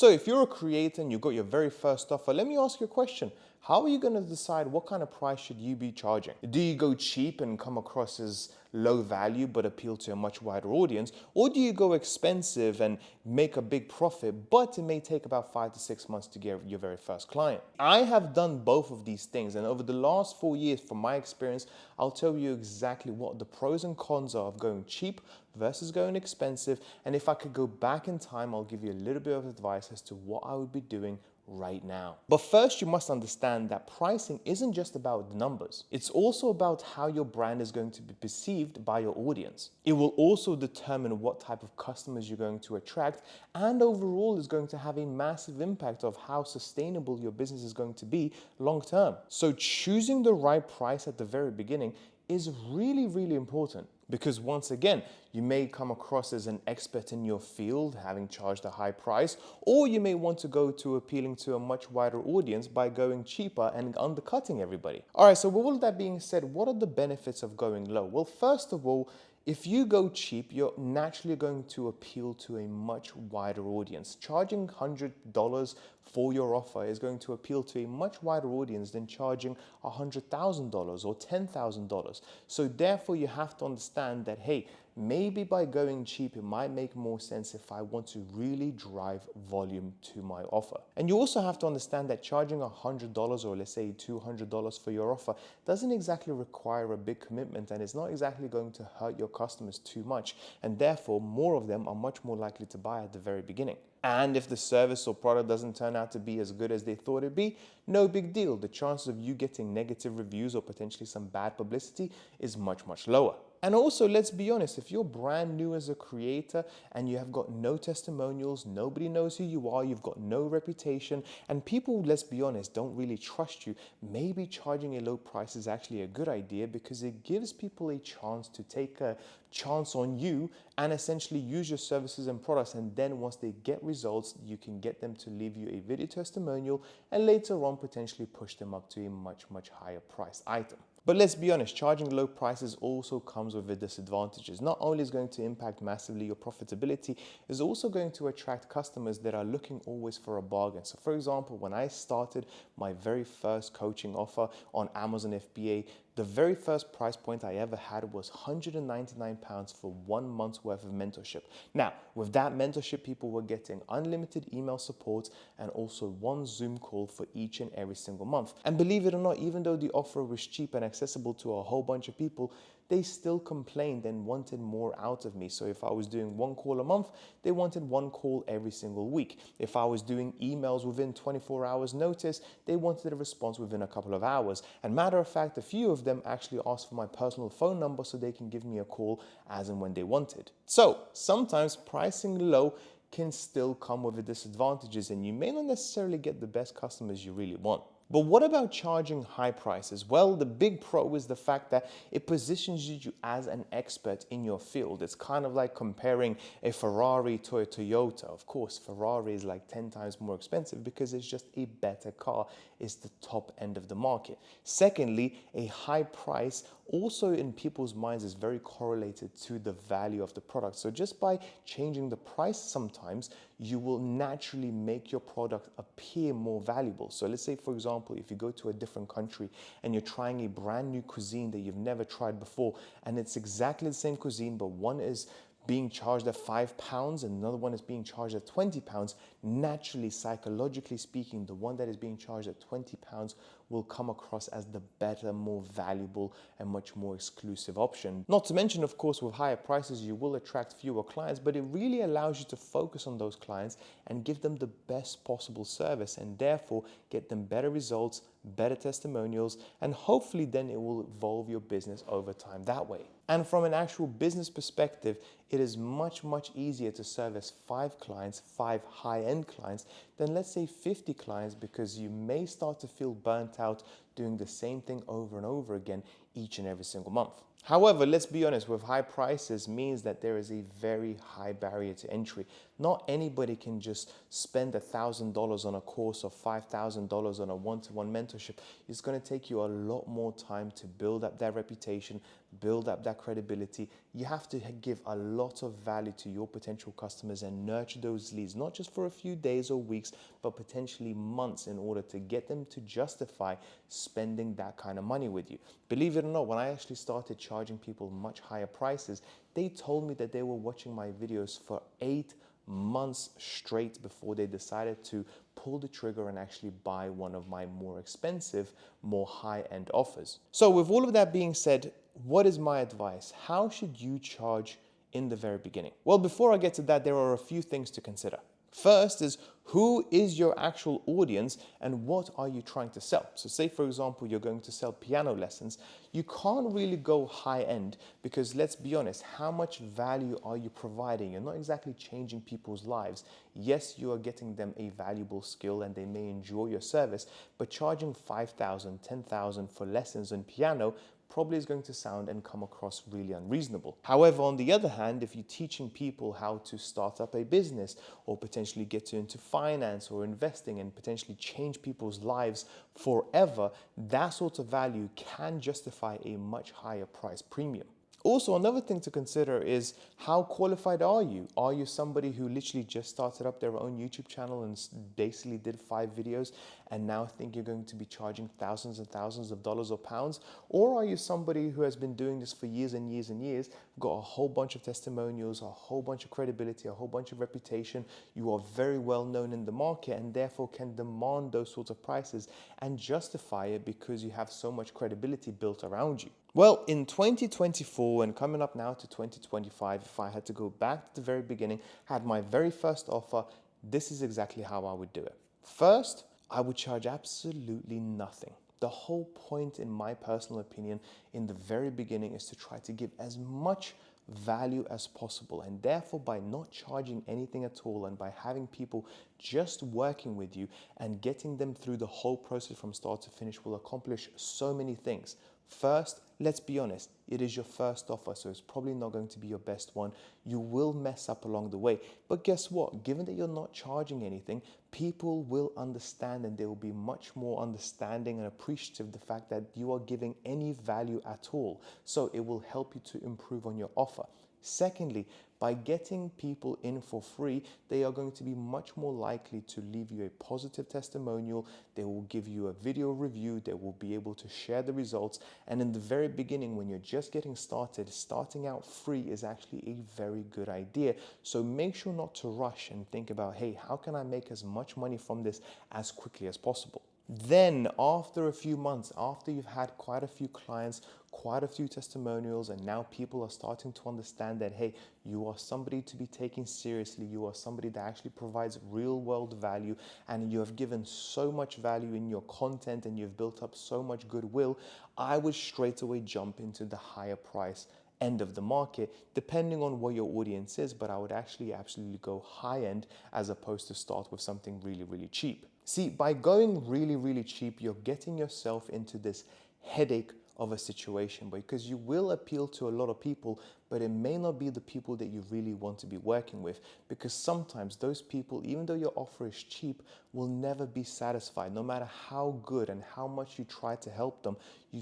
So if you're a creator and you got your very first offer, let me ask you a question. How are you going to decide what kind of price should you be charging? Do you go cheap and come across as low value but appeal to a much wider audience? Or do you go expensive and make a big profit, but it may take about 5 to 6 months to get your very first client? I have done both of these things, and over the last 4 years, from my experience, I'll tell you exactly what the pros and cons are of going cheap versus going expensive. And if I could go back in time, I'll give you a little bit of advice as to what I would be doing right now. But first, you must understand that pricing isn't just about the numbers. It's also about how your brand is going to be perceived by your audience. It will also determine what type of customers you're going to attract, and overall is going to have a massive impact of how sustainable your business is going to be long term. So choosing the right price at the very beginning is really, really important. Because once again, you may come across as an expert in your field, having charged a high price, or you may want to go to appealing to a much wider audience by going cheaper and undercutting everybody. All right, so with all that being said, what are the benefits of going low? Well, first of all, if you go cheap, you're naturally going to appeal to a much wider audience. Charging $100 for your offer is going to appeal to a much wider audience than charging $100,000 or $10,000. So therefore, you have to understand that, hey, maybe by going cheap, it might make more sense if I want to really drive volume to my offer. And you also have to understand that charging $100 or let's say $200 for your offer doesn't exactly require a big commitment, and it's not exactly going to hurt your customers too much. And therefore, more of them are much more likely to buy at the very beginning. And if the service or product doesn't turn out to be as good as they thought it'd be, no big deal. The chances of you getting negative reviews or potentially some bad publicity is much, much lower. And also, let's be honest, if you're brand new as a creator and you have got no testimonials, nobody knows who you are, you've got no reputation, and people, let's be honest, don't really trust you, maybe charging a low price is actually a good idea, because it gives people a chance to take a chance on you and essentially use your services and products. And then once they get results, you can get them to leave you a video testimonial and later on potentially push them up to a much, much higher price item. But let's be honest, charging low prices also comes with its disadvantages. Not only is it going to impact massively your profitability, it's also going to attract customers that are looking always for a bargain. So for example, when I started my very first coaching offer on Amazon FBA, the very first price point I ever had was £199 for 1 month's worth of mentorship. Now, with that mentorship, people were getting unlimited email support and also 1 Zoom call for each and every single month. And believe it or not, even though the offer was cheap and accessible to a whole bunch of people, they still complained and wanted more out of me. So if I was doing 1 call a month, they wanted 1 call every single week. If I was doing emails within 24 hours notice, they wanted a response within a couple of hours. And matter of fact, a few of them actually asked for my personal phone number so they can give me a call as and when they wanted. So sometimes pricing low can still come with the disadvantages, and you may not necessarily get the best customers you really want. But what about charging high prices? Well, the big pro is the fact that it positions you as an expert in your field. It's kind of like comparing a Ferrari to a Toyota. Of course, Ferrari is like 10 times more expensive because it's just a better car. It's the top end of the market. Secondly, a high price also in people's minds is very correlated to the value of the product. So just by changing the price sometimes, you will naturally make your product appear more valuable. So let's say, for example, if you go to a different country and you're trying a brand new cuisine that you've never tried before, and it's exactly the same cuisine, but one is being charged at £5 and another one is being charged at £20, naturally, psychologically speaking, the one that is being charged at £20 will come across as the better, more valuable, and much more exclusive option. Not to mention, of course, with higher prices, you will attract fewer clients, but it really allows you to focus on those clients and give them the best possible service, and therefore get them better results, better testimonials, and hopefully then it will evolve your business over time that way. And from an actual business perspective, it is much, much easier to service 5 clients, 5 high-end clients, than let's say 50 clients, because you may start to feel burnt out doing the same thing over and over again each and every single month. However, let's be honest, with high prices means that there is a very high barrier to entry. Not anybody can just spend $1,000 on a course or $5,000 on a one-to-one mentorship. It's going to take you a lot more time to build up that reputation, build up that credibility. You have to give a lot of value to your potential customers and nurture those leads, not just for a few days or weeks, but potentially months, in order to get them to justify spending that kind of money with you. Believe it or not, when I actually started charging people much higher prices, they told me that they were watching my videos for 8 months straight before they decided to pull the trigger and actually buy one of my more expensive, more high-end offers. So with all of that being said, what is my advice? How should you charge in the very beginning? Well, before I get to that, there are a few things to consider. First is, who is your actual audience and what are you trying to sell? So say, for example, you're going to sell piano lessons. You can't really go high end because, let's be honest, how much value are you providing? You're not exactly changing people's lives. Yes, you are getting them a valuable skill and they may enjoy your service, but charging $5,000, $10,000 for lessons on piano probably is going to sound and come across really unreasonable. However, on the other hand, if you're teaching people how to start up a business or potentially get into finance or investing and potentially change people's lives forever, that sort of value can justify a much higher price premium. Also, another thing to consider is, how qualified are you? Are you somebody who literally just started up their own YouTube channel and basically did 5 videos and now think you're going to be charging thousands and thousands of dollars or pounds? Or are you somebody who has been doing this for years and years and years, got a whole bunch of testimonials, a whole bunch of credibility, a whole bunch of reputation, you are very well known in the market and therefore can demand those sorts of prices and justify it because you have so much credibility built around you? Well, in 2024 and coming up now to 2025, if I had to go back to the very beginning, had my very first offer, this is exactly how I would do it. First, I would charge absolutely nothing. The whole point, in my personal opinion, in the very beginning is to try to give as much value as possible, and therefore by not charging anything at all and by having people just working with you and getting them through the whole process from start to finish will accomplish so many things. First, let's be honest, it is your first offer, so it's probably not going to be your best one. You will mess up along the way. But guess what? Given that you're not charging anything, people will understand and they will be much more understanding and appreciative of the fact that you are giving any value at all. So it will help you to improve on your offer. Secondly, by getting people in for free, they are going to be much more likely to leave you a positive testimonial. They will give you a video review. They will be able to share the results. And in the very beginning, when you're just getting started, starting out free is actually a very good idea. So make sure not to rush and think about, hey, how can I make as much money from this as quickly as possible? Then after a few months, after you've had quite a few clients, quite a few testimonials, and now people are starting to understand that, hey, you are somebody to be taken seriously, you are somebody that actually provides real world value, and you have given so much value in your content and you've built up so much goodwill, I would straight away jump into the higher price end of the market, depending on what your audience is, but I would actually absolutely go high end as opposed to start with something really, really cheap. See, by going really, really cheap, you're getting yourself into this headache of a situation because you will appeal to a lot of people, but it may not be the people that you really want to be working with, because sometimes those people, even though your offer is cheap, will never be satisfied. No matter how good and how much you try to help them,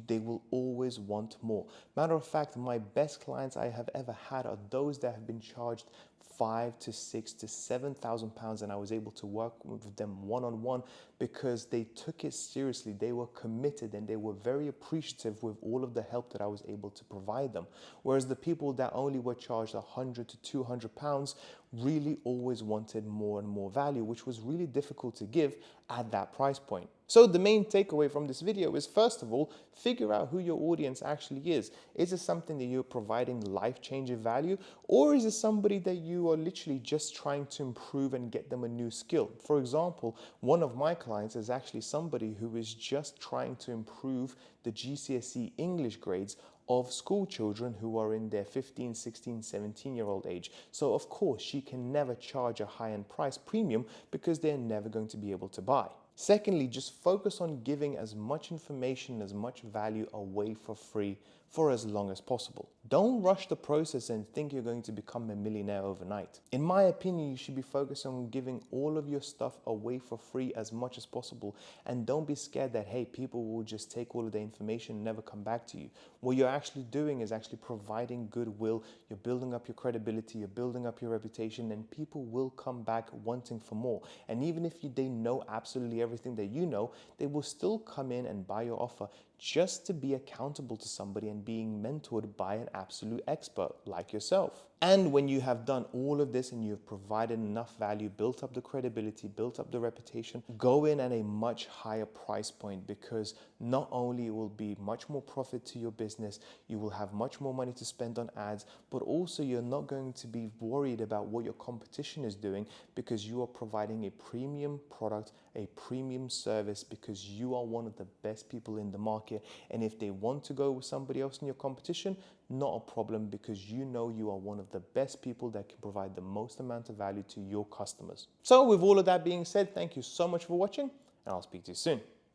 they will always want more. Matter of fact, my best clients I have ever had are those that have been charged £5,000 to £6,000 to £7,000, and I was able to work with them one-on-one because they took it seriously. They were committed and they were very appreciative with all of the help that I was able to provide them. Whereas the people that only were charged £100 to £200 really always wanted more and more value, which was really difficult to give at that price point. So the main takeaway from this video is, first of all, figure out who your audience actually is. Is it something that you're providing life-changing value, or is it somebody that you are literally just trying to improve and get them a new skill? For example, one of my clients is actually somebody who is just trying to improve the GCSE English grades of school children who are in their 15, 16, 17-year-old age. So of course, she can never charge a high-end price premium because they're never going to be able to buy. Secondly, just focus on giving as much information, as much value away for free for as long as possible. Don't rush the process and think you're going to become a millionaire overnight. In my opinion, you should be focused on giving all of your stuff away for free as much as possible. And don't be scared that, hey, people will just take all of the information and never come back to you. What you're actually doing is actually providing goodwill. You're building up your credibility, you're building up your reputation, and people will come back wanting for more. And even if they know absolutely everything that you know, they will still come in and buy your offer just to be accountable to somebody and being mentored by an absolute expert like yourself. And when you have done all of this and you've provided enough value, built up the credibility, built up the reputation, go in at a much higher price point, because not only will be much more profit to your business, you will have much more money to spend on ads, but also you're not going to be worried about what your competition is doing, because you are providing a premium product, a premium service, because you are one of the best people in the market. And if they want to go with somebody else in your competition, not a problem, because you know you are one of the best people that can provide the most amount of value to your customers. So with all of that being said, thank you so much for watching, and I'll speak to you soon.